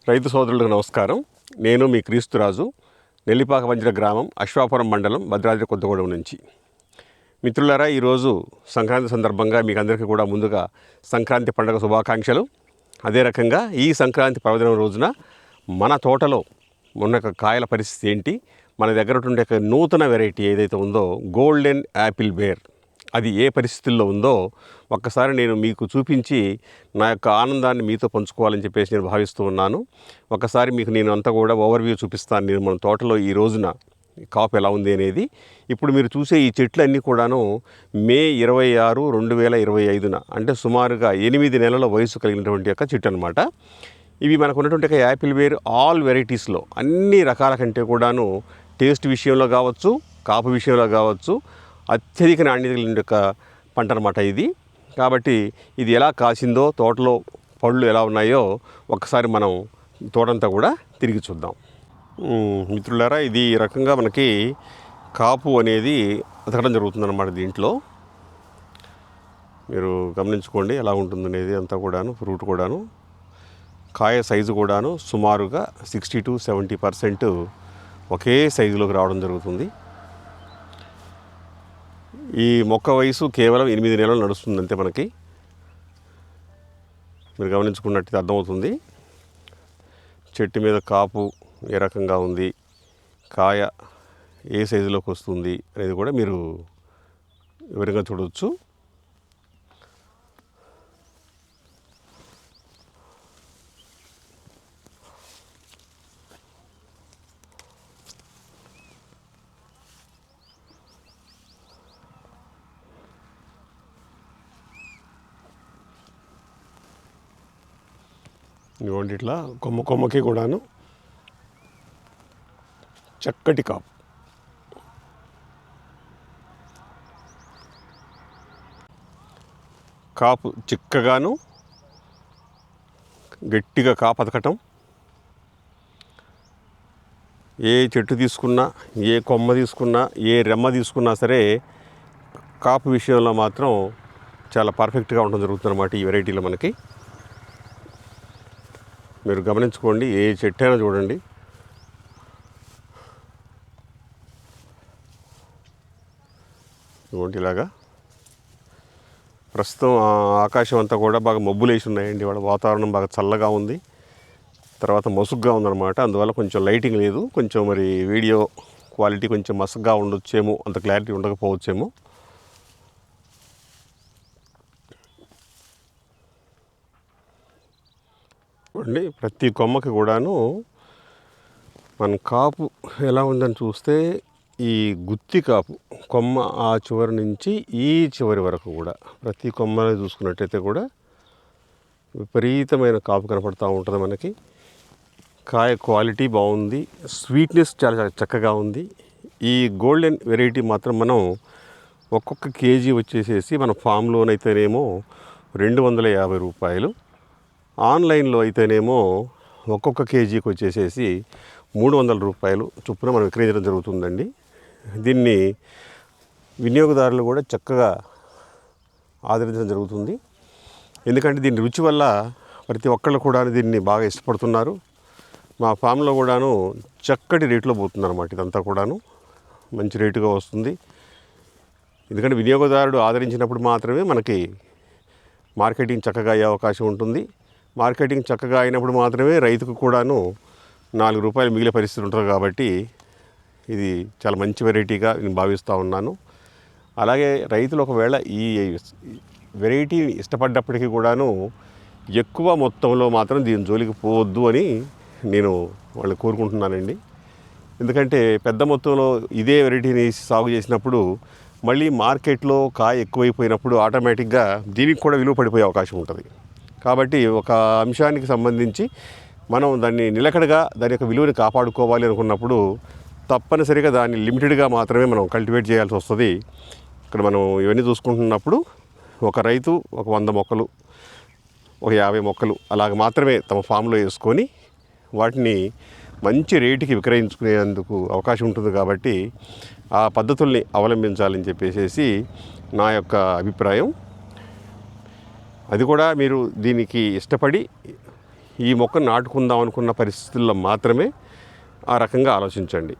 రైతు సోదరులకు నమస్కారం. నేను మీ క్రీస్తురాజు, నెల్లిపాక వంజర గ్రామం, అశ్వాపురం మండలం, భద్రాద్రి కొత్తగూడెం నుంచి. మిత్రులారా, ఈరోజు సంక్రాంతి సందర్భంగా మీకు అందరికీ కూడా ముందుగా సంక్రాంతి పండుగ శుభాకాంక్షలు. అదే రకంగా ఈ సంక్రాంతి పర్వదినం రోజున మన తోటలో ఉన్న కాయల పరిస్థితి ఏంటి, మన దగ్గర ఉండే నూతన వెరైటీ ఏదైతే ఉందో గోల్డెన్ యాపిల్ బేర్, అది ఏ పరిస్థితుల్లో ఉందో ఒక్కసారి నేను మీకు చూపించి నా యొక్క ఆనందాన్ని మీతో పంచుకోవాలని చెప్పేసి నేను భావిస్తూ ఉన్నాను. ఒకసారి మీకు నేను అంతా కూడా ఓవర్వ్యూ చూపిస్తాను. నేను మన తోటలో ఈ రోజున కాపు ఎలా ఉంది అనేది. ఇప్పుడు మీరు చూసే ఈ చెట్లన్నీ కూడాను మే 26, 2025 అంటే సుమారుగా 8 నెలల వయసు కలిగినటువంటి యొక్క చెట్టు అనమాట. ఇవి మనకు ఉన్నటువంటి యాపిల్ బేర్ ఆల్ వెరైటీస్లో అన్ని రకాల కంటే కూడాను టేస్ట్ విషయంలో కావచ్చు, కాపు విషయంలో కావచ్చు, అత్యధిక నాణ్యత కలిగిన యొక్క పంట అనమాట ఇది. కాబట్టి ఇది ఎలా కాసిందో, తోటలో పళ్ళు ఎలా ఉన్నాయో ఒక్కసారి మనం తోటంతా కూడా తిరిగి చూద్దాం. మిత్రులారా, ఇది ఈ రకంగా మనకి కాపు అనేది అతకడం జరుగుతుందన్నమాట. దీంట్లో మీరు గమనించుకోండి ఎలా ఉంటుందనేది అంతా కూడాను. ఫ్రూట్ కూడాను, కాయ సైజు కూడాను సుమారుగా 60 to 70% ఒకే సైజులోకి రావడం జరుగుతుంది. ఈ మొక్క వయసు కేవలం 8 నెలలు నడుస్తుంది అంతే. మనకి మీరు గమనించుకున్నట్టు అర్థమవుతుంది చెట్టు మీద కాపు ఏ రకంగా ఉంది, కాయ ఏ సైజులోకి వస్తుంది అనేది కూడా మీరు వివరంగా చూడవచ్చు. ఇవ్వండి, ఇట్లా కొమ్మకి కూడాను చక్కటి కాపు. కాపు చిక్కగాను గట్టిగా కాపు అతకటం. ఏ చెట్టు తీసుకున్నా, ఏ కొమ్మ తీసుకున్నా, ఏ రెమ్మ తీసుకున్నా సరే కాపు విషయంలో మాత్రం చాలా పర్ఫెక్ట్గా ఉండడం జరుగుతుంది అన్నమాట ఈ వెరైటీలో మనకి. మీరు గమనించుకోండి, ఏ చెట్టు అయినా చూడండి ఇవ్వండి ఇలాగా. ప్రస్తుతం ఆకాశం అంతా కూడా బాగా మబ్బులు వేసి ఉన్నాయండి. ఇవాళ వాతావరణం బాగా చల్లగా ఉంది, తర్వాత మసుగ్గా ఉందన్నమాట. అందువల్ల కొంచెం లైటింగ్ లేదు, కొంచెం మరి వీడియో క్వాలిటీ కొంచెం మసగ్గా ఉండొచ్చేమో, అంత క్లారిటీ ఉండకపోవచ్చేమో. అండి, ప్రతి కొమ్మకి కూడాను మన కాపు ఎలా ఉందని చూస్తే ఈ గుత్తి కాపు కొమ్మ ఆ చివరి నుంచి ఈ చివరి వరకు కూడా ప్రతి కొమ్మని చూసుకున్నట్టయితే కూడా విపరీతమైన కాపు కనపడుతూ ఉంటుంది మనకి. కాయ క్వాలిటీ బాగుంది, స్వీట్నెస్ చాలా చక్కగా ఉంది. ఈ గోల్డెన్ వెరైటీ మాత్రం మనం ఒక్కొక్క కేజీ వచ్చేసేసి మన ఫామ్లోనైతేనేమో 250 రూపాయలు, ఆన్లైన్లో అయితేనేమో ఒక్కొక్క కేజీకి వచ్చేసేసి 300 రూపాయలు చొప్పున మనం విక్రయించడం జరుగుతుందండి. దీన్ని వినియోగదారులు కూడా చక్కగా ఆదరించడం జరుగుతుంది. ఎందుకంటే దీని రుచి వల్ల ప్రతి ఒక్కళ్ళు కూడా దీన్ని బాగా ఇష్టపడుతున్నారు. మా ఫామ్లో కూడాను చక్కటి రేట్లో పోతుందన్నమాట. ఇదంతా కూడాను మంచి రేటుగా వస్తుంది. ఎందుకంటే వినియోగదారుడు ఆదరించినప్పుడు మాత్రమే మనకి మార్కెటింగ్ చక్కగా అయ్యే అవకాశం ఉంటుంది. మార్కెటింగ్ చక్కగా అయినప్పుడు మాత్రమే రైతుకు కూడాను 4 రూపాయలు మిగిలే పరిస్థితి ఉంటుంది. కాబట్టి ఇది చాలా మంచి వెరైటీగా నేను భావిస్తూ ఉన్నాను. అలాగే రైతులు ఒకవేళ ఈ వెరైటీ ఇష్టపడ్డప్పటికీ కూడాను ఎక్కువ మొత్తంలో మాత్రం దీని జోలికి పోవద్దు అని నేను వాళ్ళు కోరుకుంటున్నానండి. ఎందుకంటే పెద్ద మొత్తంలో ఇదే వెరైటీని సాగు చేసినప్పుడు మళ్ళీ మార్కెట్లో కాయ ఎక్కువైపోయినప్పుడు ఆటోమేటిక్గా దీనికి కూడా విలువ పడిపోయే అవకాశం ఉంటుంది. కాబట్టి ఒక అంశానికి సంబంధించి మనం దాన్ని నిలకడగా దాని యొక్క విలువని కాపాడుకోవాలి అనుకున్నప్పుడు తప్పనిసరిగా దాన్ని లిమిటెడ్గా మాత్రమే మనం కల్టివేట్ చేయాల్సి వస్తుంది. ఇక్కడ మనం ఇవన్నీ చూసుకుంటున్నప్పుడు ఒక రైతు ఒక 100 మొక్కలు, ఒక 50 మొక్కలు అలాగ మాత్రమే తమ ఫామ్లో వేసుకొని వాటిని మంచి రేటుకి విక్రయించుకునేందుకు అవకాశం ఉంటుంది. కాబట్టి ఆ పద్ధతుల్ని అవలంబించాలని చెప్పేసి నా యొక్క అభిప్రాయం. అది కూడా మీరు దీనికి ఇష్టపడి ఈ మొక్కను నాటుకుందాం అనుకున్న పరిస్థితుల్లో మాత్రమే ఆ రకంగా ఆలోచించండి.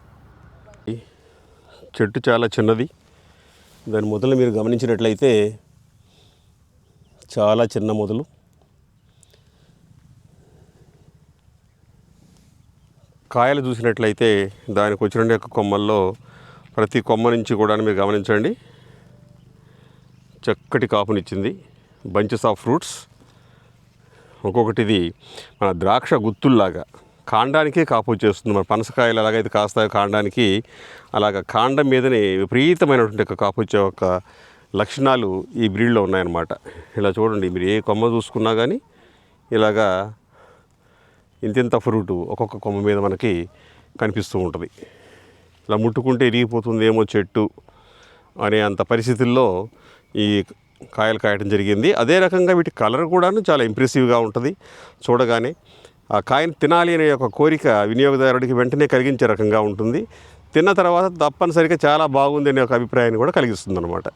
చెట్టు చాలా చిన్నది. దాని మొదలు మీరు గమనించినట్లయితే చాలా చిన్న మొదలు. కాయలు చూసినట్లయితే దానికి వచ్చిన యొక్క కొమ్మల్లో ప్రతి కొమ్మ నుంచి కూడా మీరు గమనించండి చక్కటి కాపునిచ్చింది. Bunches of fruits. ఒక్కొక్కటిది మన ద్రాక్ష గుత్తుల్లాగా కాండానికే కాపు వచ్చేస్తుంది. మన పనసకాయలు ఎలాగైతే కాస్తాయో కాండానికి, అలాగ కాండం మీదనే విపరీతమైనటువంటి ఒక కాపు వచ్చే ఒక లక్షణాలు ఈ బ్రీడ్లో ఉన్నాయన్నమాట. ఇలా చూడండి, మీరు ఏ కొమ్మ చూసుకున్నా కానీ ఇలాగా ఇంతింత ఫ్రూటు ఒక్కొక్క కొమ్మ మీద మనకి కనిపిస్తూ ఉంటుంది. ఇలా ముట్టుకుంటే ఇరిగిపోతుందేమో చెట్టు అనే అంత పరిస్థితుల్లో ఈ కాయలు కాయడం జరిగింది. అదే రకంగా వీటి కలర్ కూడాను చాలా ఇంప్రెసివ్గా ఉంటుంది. చూడగానే ఆ కాయను తినాలి అనే ఒక కోరిక వినియోగదారుడికి వెంటనే కలిగించే రకంగా ఉంటుంది. తిన్న తర్వాత తప్పనిసరిగా చాలా బాగుంది అనే ఒక అభిప్రాయాన్ని కూడా కలిగిస్తుంది అన్నమాట.